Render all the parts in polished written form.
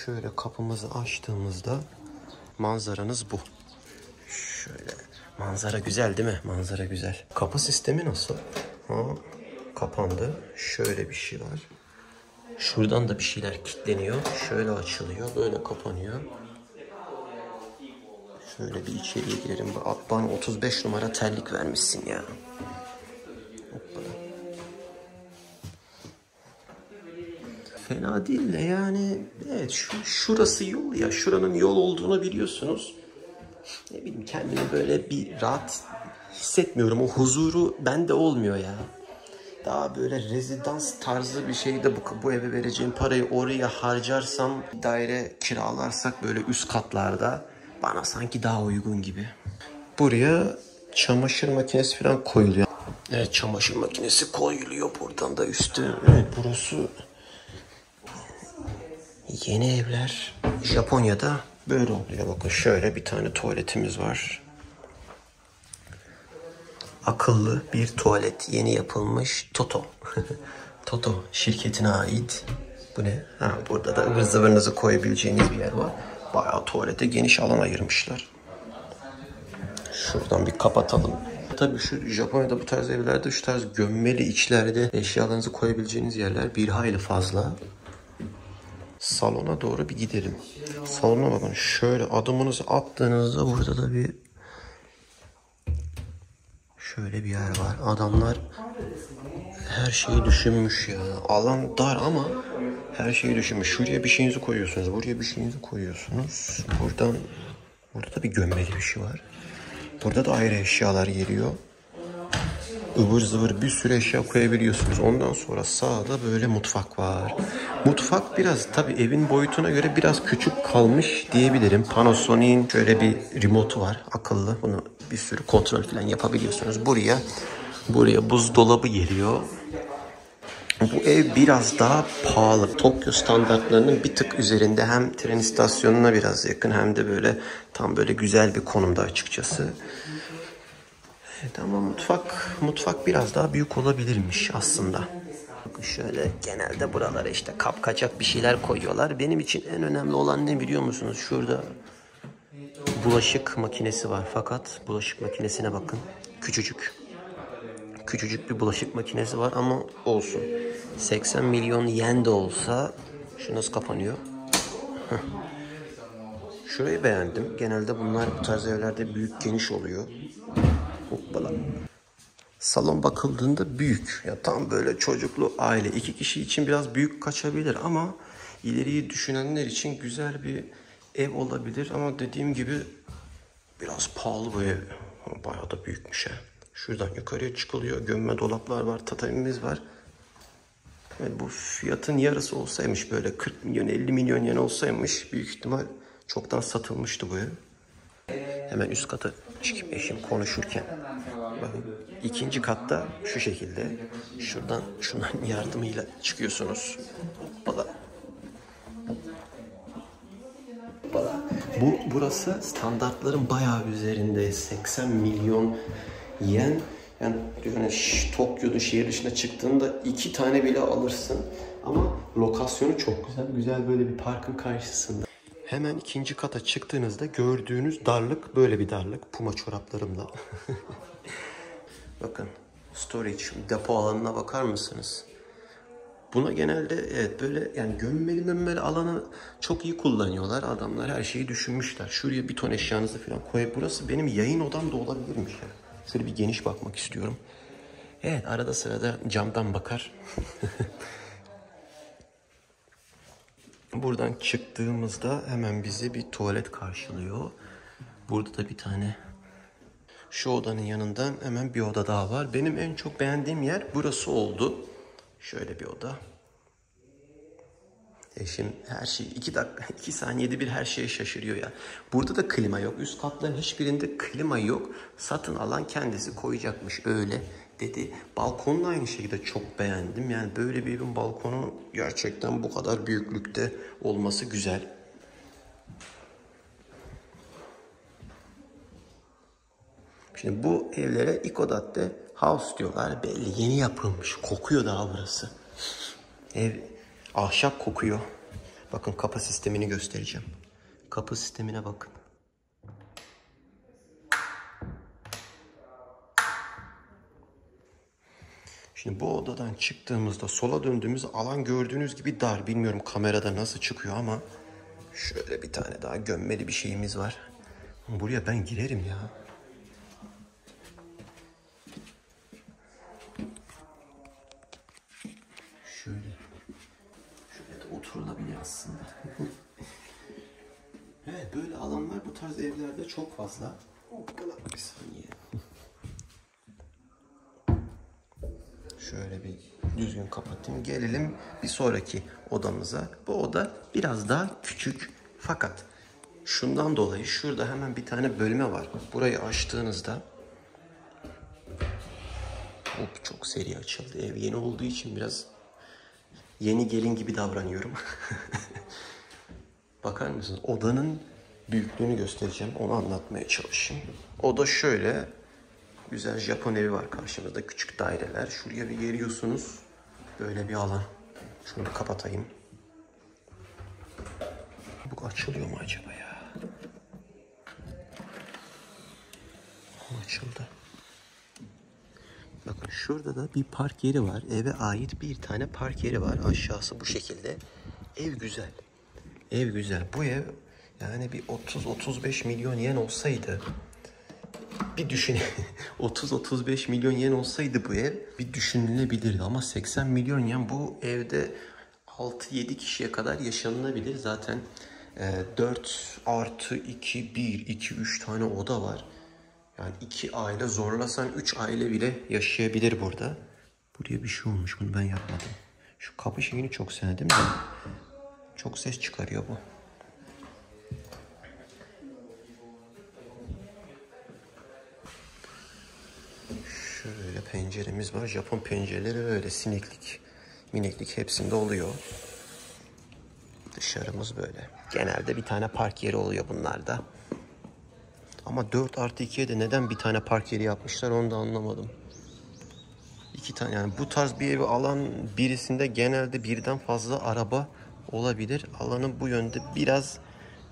Şöyle kapımızı açtığımızda manzaranız bu. Şöyle manzara güzel değil mi? Manzara güzel. Kapı sistemi nasıl? Kapandı. Şöyle bir şey var. Şuradan da bir şeyler kilitleniyor. Şöyle açılıyor. Böyle kapanıyor. Şöyle bir içeriye girelim. Bana 35 numara terlik vermişsin ya. Hoppala. Fena değil de yani evet şurası yol ya. Şuranın yol olduğunu biliyorsunuz. Ne bileyim kendimi böyle bir rahat hissetmiyorum. O huzuru bende olmuyor ya. Daha böyle rezidans tarzı bir şeyde bu eve vereceğim parayı oraya harcarsam, daire kiralarsak böyle üst katlarda bana sanki daha uygun gibi. Buraya çamaşır makinesi falan koyuluyor. Evet, çamaşır makinesi koyuluyor. Buradan da üstü. Evet, burası yeni evler. Japonya'da böyle oluyor. Bakın şöyle bir tane tuvaletimiz var. Akıllı bir tuvalet. Yeni yapılmış Toto. Toto şirketine ait. Bu ne? Burada da ıvır zıvırınızı koyabileceğiniz bir yer var. Bayağı tuvalete geniş alan ayırmışlar. Şuradan bir kapatalım. Tabii şu Japonya'da bu tarz evlerde, şu tarz gömmeli içlerde eşyalarınızı koyabileceğiniz yerler bir hayli fazla. Salona doğru bir gidelim. Salona bakın, şöyle adımınızı attığınızda burada da bir şöyle bir yer var. Adamlar her şeyi düşünmüş ya. Alan dar ama her şeyi düşünmüş. Şuraya bir şeyinizi koyuyorsunuz. Buraya bir şeyinizi koyuyorsunuz. Burada da bir gömmeli bir şey var. Burada da ayrı eşyalar geliyor. Ivır zıvır bir sürü eşya koyabiliyorsunuz. Ondan sonra sağda böyle mutfak var. Mutfak biraz tabii evin boyutuna göre biraz küçük kalmış diyebilirim. Panasonic'in şöyle bir remote'u var. Akıllı. Bunu bir sürü kontrol falan yapabiliyorsunuz. Buraya buzdolabı geliyor. Bu ev biraz daha pahalı. Tokyo standartlarının bir tık üzerinde, hem tren istasyonuna biraz yakın hem de böyle tam böyle güzel bir konumda açıkçası. Evet, ama mutfak biraz daha büyük olabilirmiş aslında. Bakın şöyle genelde buralara işte kapkacak bir şeyler koyuyorlar. Benim için en önemli olan ne biliyor musunuz? Şurada bulaşık makinesi var, fakat bulaşık makinesine bakın. Küçücük bir bulaşık makinesi var ama olsun. 80 milyon yen de olsa şu nasıl kapanıyor? Şurayı beğendim. Genelde bunlar bu tarz evlerde büyük, geniş oluyor. Hoppala. Salon bakıldığında büyük. Ya tam böyle çocuklu aile, 2 kişi için biraz büyük kaçabilir ama ileriyi düşünenler için güzel bir ev olabilir. Ama dediğim gibi biraz pahalı bu ev. Bayağı da büyükmüş ha. Şuradan yukarıya çıkılıyor. Gömme dolaplar var, tatamimiz var. Yani bu fiyatın yarısı olsaymış, böyle 40 milyon 50 milyon yen olsaymış, büyük ihtimal çoktan satılmıştı bu ev. Hemen üst kata çıkıp eşim konuşurken. Bakın ikinci katta şu şekilde. Şuradan yardımıyla çıkıyorsunuz. Hoppala. Hoppala. Burası standartların bayağı üzerinde. 80 milyon yen. Yani Tokyo'da şehir dışına çıktığında 2 tane bile alırsın. Ama lokasyonu çok güzel. Güzel böyle bir parkın karşısında. Hemen ikinci kata çıktığınızda gördüğünüz darlık böyle bir darlık. Puma çoraplarımla. Bakın storage, depo alanına bakar mısınız? Buna genelde evet böyle yani gömmeli alanı çok iyi kullanıyorlar. Adamlar her şeyi düşünmüşler. Şuraya bir ton eşyanızı falan koyup, burası benim yayın odam da olabilirmiş ya. Şöyle bir geniş bakmak istiyorum. Evet, arada sırada camdan bakar. Buradan çıktığımızda hemen bizi bir tuvalet karşılıyor. Burada da bir tane, şu odanın yanından hemen bir oda daha var. Benim en çok beğendiğim yer burası oldu. Şöyle bir oda. Eşim her şey 2 saniyede bir her şeye şaşırıyor ya. Burada da klima yok. Üst katların hiçbirinde klima yok. Satın alan kendisi koyacakmış öyle dedi. Balkonun aynı şekilde çok beğendim. Yani böyle bir evin balkonu gerçekten bu kadar büyüklükte olması güzel. Şimdi bu evlere Ikodatte House diyorlar. Belli yeni yapılmış. Kokuyor daha burası. Ev ahşap kokuyor. Bakın kapı sistemini göstereceğim. Kapı sistemine bakın. Şimdi bu odadan çıktığımızda sola döndüğümüz alan gördüğünüz gibi dar. Bilmiyorum kamerada nasıl çıkıyor ama şöyle bir tane daha gömmeli bir şeyimiz var. Buraya ben girerim ya. Şöyle de oturulabilir aslında. Evet, böyle alanlar bu tarz evlerde çok fazla. Bir saniye. Şöyle bir düzgün kapatayım. Gelelim bir sonraki odamıza. Bu oda biraz daha küçük. Fakat şundan dolayı şurada hemen bir tane bölme var. Burayı açtığınızda çok seri açıldı. Ev yeni olduğu için biraz yeni gelin gibi davranıyorum. Bakar mısınız? Odanın büyüklüğünü göstereceğim. Onu anlatmaya çalışayım. Oda şöyle. Güzel Japon evi var karşımızda. Küçük daireler. Şuraya bir geliyorsunuz. Böyle bir alan. Şunu bir kapatayım. Bu açılıyor mu acaba ya? Açıldı. Bakın şurada da bir park yeri var. Eve ait bir tane park yeri var. Aşağısı bu şekilde. Ev güzel. Ev güzel. Bu ev yani bir 30-35 milyon yen olsaydı, bir düşün. 30-35 milyon yen olsaydı bu ev bir düşünülebilirdi. Ama 80 milyon yen bu evde 6-7 kişiye kadar yaşanılabilir. Zaten 4+2, 1-2-3 tane oda var. Yani 2 aile zorlasan 3 aile bile yaşayabilir burada. Buraya bir şey olmuş. Bunu ben yapmadım. Şu kapı şeyini çok sevdim de. Çok ses çıkarıyor bu. Şöyle penceremiz var. Japon pencereleri öyle sineklik, mineklik hepsinde oluyor. Dışarımız böyle. Genelde bir tane park yeri oluyor bunlarda. Ama 4+2'ye de neden bir tane park yeri yapmışlar onu da anlamadım. 2 tane, yani bu tarz bir evi alan birisinde genelde birden fazla araba olabilir. Alanı bu yönde biraz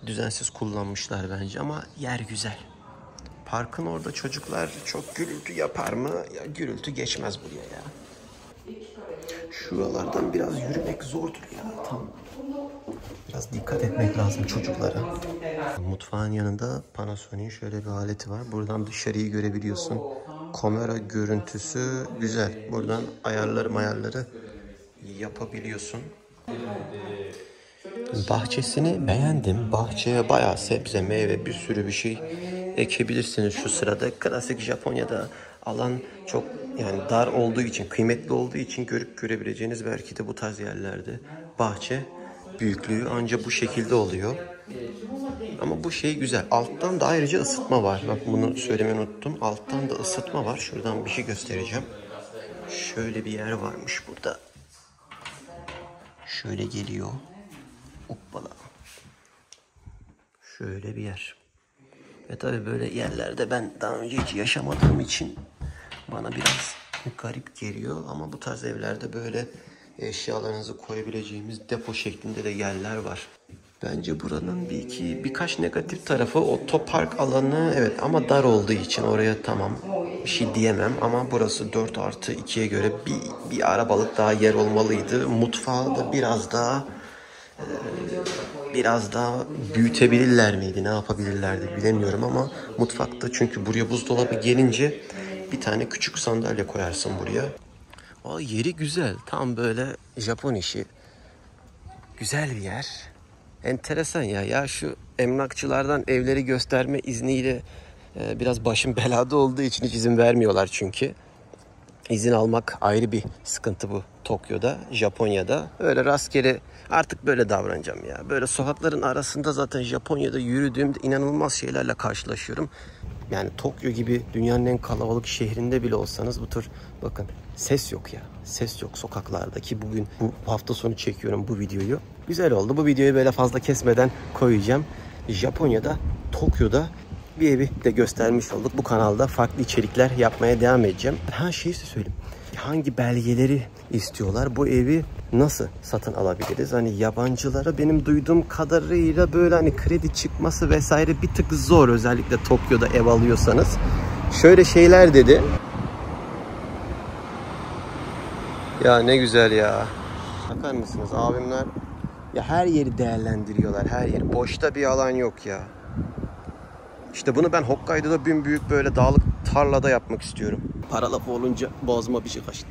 düzensiz kullanmışlar bence ama yer güzel. Parkın orada çocuklar çok gürültü yapar mı? Ya gürültü geçmez buraya ya. Şuralardan biraz yürümek zordur ya. Tam biraz dikkat etmek lazım çocuklara. Mutfağın yanında Panasonic'in şöyle bir aleti var. Buradan dışarıyı görebiliyorsun. Kamera görüntüsü güzel. Buradan ayarları yapabiliyorsun. Bahçesini beğendim. Bahçeye bayağı sebze, meyve, bir sürü bir şey ekebilirsiniz şu sırada. Klasik Japonya'da alan çok yani dar olduğu için, kıymetli olduğu için görüp görebileceğiniz belki de bu tarz yerlerde bahçe büyüklüğü ancak bu şekilde oluyor. Ama bu şey güzel. Alttan da ayrıca ısıtma var. Bak bunu söylemeyi unuttum. Alttan da ısıtma var. Şuradan bir şey göstereceğim. Şöyle bir yer varmış burada. Şöyle geliyor. Hoppala. Şöyle bir yer. Ve tabii böyle yerlerde ben daha önce hiç yaşamadığım için bana biraz garip geliyor. Ama bu tarz evlerde böyle eşyalarınızı koyabileceğimiz depo şeklinde de yerler var. Bence buranın birkaç negatif tarafı otopark alanı, evet, ama dar olduğu için oraya tamam bir şey diyemem. Ama burası 4+2'ye göre bir arabalık daha yer olmalıydı. Mutfağı da biraz daha büyütebilirler miydi, ne yapabilirlerdi bilemiyorum ama mutfakta, çünkü buraya buzdolabı gelince bir tane küçük sandalye koyarsın buraya. Yeri güzel, tam böyle Japon işi. Güzel bir yer. Enteresan ya. Ya şu emlakçılardan evleri gösterme izniyle biraz başım belada olduğu için hiç izin vermiyorlar çünkü. İzin almak ayrı bir sıkıntı bu Tokyo'da, Japonya'da. Öyle rastgele artık böyle davranacağım ya. Böyle sokakların arasında zaten Japonya'da yürüdüğümde inanılmaz şeylerle karşılaşıyorum. Yani Tokyo gibi dünyanın en kalabalık şehrinde bile olsanız bu tür, bakın, ses yok ya. Ses yok sokaklarda, ki bugün bu hafta sonu çekiyorum bu videoyu. Güzel oldu. Bu videoyu böyle fazla kesmeden koyacağım. Japonya'da, Tokyo'da bir evi de göstermiş olduk. Bu kanalda farklı içerikler yapmaya devam edeceğim. Şeyi söyleyeyim. Hangi belgeleri istiyorlar? Bu evi nasıl satın alabiliriz? Hani yabancılara benim duyduğum kadarıyla böyle hani kredi çıkması vesaire bir tık zor. Özellikle Tokyo'da ev alıyorsanız. Şöyle şeyler dedi. Ya ne güzel ya. Bakar mısınız abimler? Ya her yeri değerlendiriyorlar. Her yeri. Boşta bir alan yok ya. İşte bunu ben Hokkaido'da büyük böyle dağlık tarlada yapmak istiyorum. Para lafı olunca boğazıma bir şey kaçtı.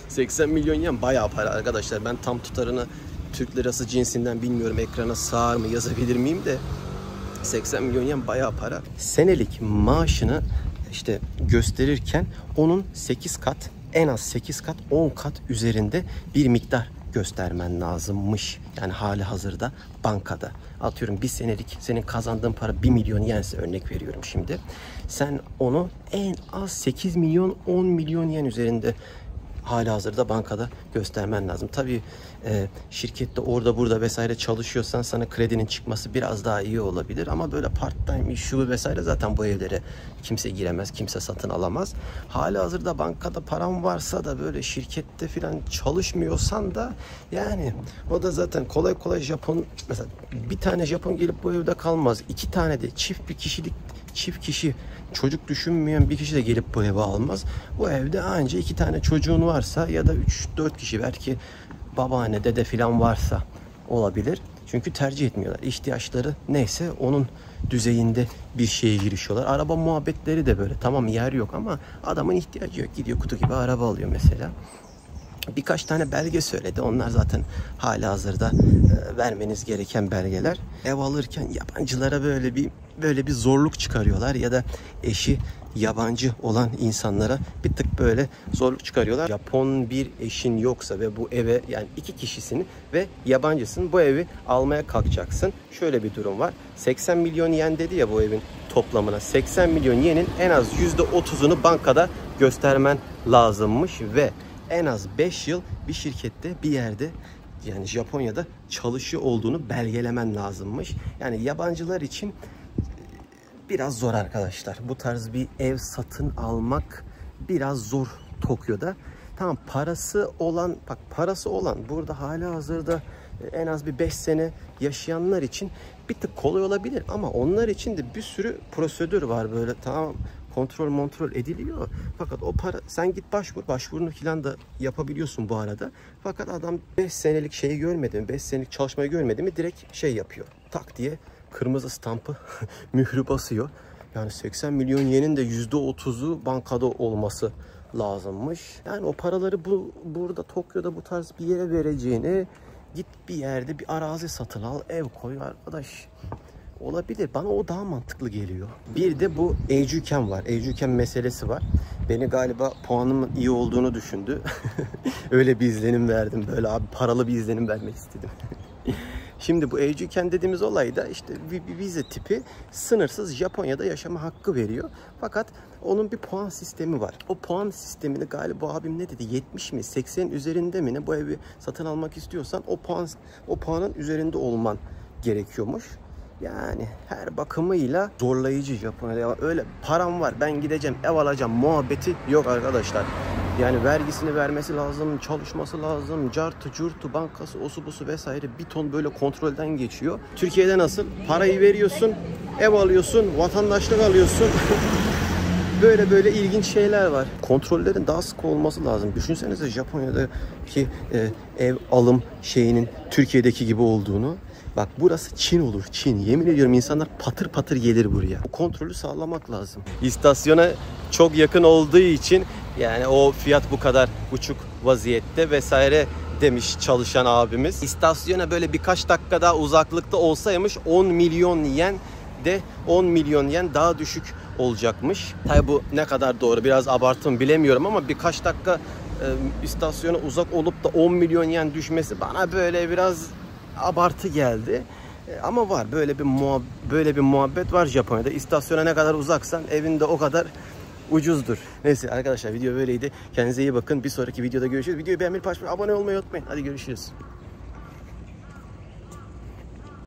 80 milyon yen bayağı para arkadaşlar. Ben tam tutarını Türk lirası cinsinden bilmiyorum. Ekrana sığar mı yazabilir miyim de 80 milyon yen bayağı para. Senelik maaşını işte gösterirken onun 8 kat, en az 8 kat, 10 kat üzerinde bir miktar göstermen lazımmış. Yani hali hazırda bankada. Atıyorum bir senelik senin kazandığın para 1 milyon yense, örnek veriyorum şimdi. Sen onu en az 8 milyon 10 milyon yen üzerinde hali hazırda bankada göstermen lazım. Tabii şirkette orada burada vesaire çalışıyorsan sana kredinin çıkması biraz daha iyi olabilir. Ama böyle part time şu vesaire zaten bu evlere kimse giremez, kimse satın alamaz. Hali hazırda bankada param varsa da böyle şirkette falan çalışmıyorsan da yani o da zaten kolay kolay Japon, mesela bir tane Japon gelip bu evde kalmaz. 2 tane de çift kişi çocuk düşünmeyen bir kişi de gelip bu eve almaz. Bu evde anca 2 tane çocuğun varsa ya da 3-4 kişi, belki babaanne, dede falan varsa olabilir. Çünkü tercih etmiyorlar. İhtiyaçları neyse onun düzeyinde bir şeye girişiyorlar. Araba muhabbetleri de böyle. Tamam yer yok ama adamın ihtiyacı yok. Gidiyor kutu gibi araba alıyor mesela. Birkaç tane belge söyledi. Onlar zaten halihazırda vermeniz gereken belgeler. Ev alırken yabancılara böyle bir zorluk çıkarıyorlar ya da eşi yabancı olan insanlara bir tık böyle zorluk çıkarıyorlar. Japon bir eşin yoksa ve bu eve, yani 2 kişisin ve yabancısın, bu evi almaya kalkacaksın. Şöyle bir durum var. 80 milyon yen dedi ya bu evin toplamına. 80 milyon yenin en az %30'unu bankada göstermen lazımmış ve en az 5 yıl bir şirkette, bir yerde, yani Japonya'da çalışıyor olduğunu belgelemen lazımmış. Yani yabancılar için biraz zor arkadaşlar. Bu tarz bir ev satın almak biraz zor Tokyo'da. Tamam, parası olan burada halihazırda en az bir 5 sene yaşayanlar için bir tık kolay olabilir ama onlar için de bir sürü prosedür var böyle, tamam, kontrol ediliyor. Fakat o para, sen git başvurunu falan da yapabiliyorsun bu arada. Fakat adam 5 senelik şeyi görmedi mi, 5 senelik çalışmayı görmedi mi direkt şey yapıyor. Tak diye kırmızı stampı mührü basıyor. Yani 80 milyon yenin de %30'u bankada olması lazımmış. Yani o paraları burada Tokyo'da bu tarz bir yere vereceğine git bir yerde bir arazi satın al, ev koy arkadaş. Olabilir. Bana o daha mantıklı geliyor. Bir de bu Eijūken var. Eijūken meselesi var. Beni galiba puanımın iyi olduğunu düşündü. Öyle bir izlenim verdim. Böyle abi paralı bir izlenim vermek istedim. Şimdi bu Eijūken dediğimiz olayda işte bir vize tipi sınırsız Japonya'da yaşama hakkı veriyor. Fakat onun bir puan sistemi var. O puan sistemini galiba abim ne dedi? 70 mi? 80 üzerinde mi ne? Bu evi satın almak istiyorsan o puanın üzerinde olman gerekiyormuş. Yani her bakımıyla zorlayıcı Japonya'da. Öyle param var, ben gideceğim ev alacağım muhabbeti yok arkadaşlar. Yani vergisini vermesi lazım, çalışması lazım, cartı curtu, bankası, osu busu vesaire bir ton böyle kontrolden geçiyor. Türkiye'de nasıl? Parayı veriyorsun, ev alıyorsun, vatandaşlık alıyorsun. Böyle ilginç şeyler var. Kontrollerin daha sık olması lazım. Düşünsenize Japonya'daki ev alım şeyinin Türkiye'deki gibi olduğunu. Bak burası Çin olur, Çin. Yemin ediyorum insanlar patır patır gelir buraya. Bu kontrolü sağlamak lazım. İstasyona çok yakın olduğu için yani o fiyat bu kadar uçuk vaziyette vesaire demiş çalışan abimiz. İstasyona böyle birkaç dakika daha uzaklıkta olsaymış 10 milyon yen de 10 milyon yen daha düşük olacakmış. Tabi bu ne kadar doğru, biraz abartım bilemiyorum ama birkaç dakika istasyona uzak olup da 10 milyon yen düşmesi bana böyle biraz abartı geldi. Ama var böyle bir muhabbet var Japonya'da. İstasyona ne kadar uzaksan evinde o kadar ucuzdur. Neyse arkadaşlar, video böyleydi. Kendinize iyi bakın. Bir sonraki videoda görüşürüz. Videoyu beğenmeyi, paylaşmayı, abone olmayı unutmayın. Hadi görüşürüz.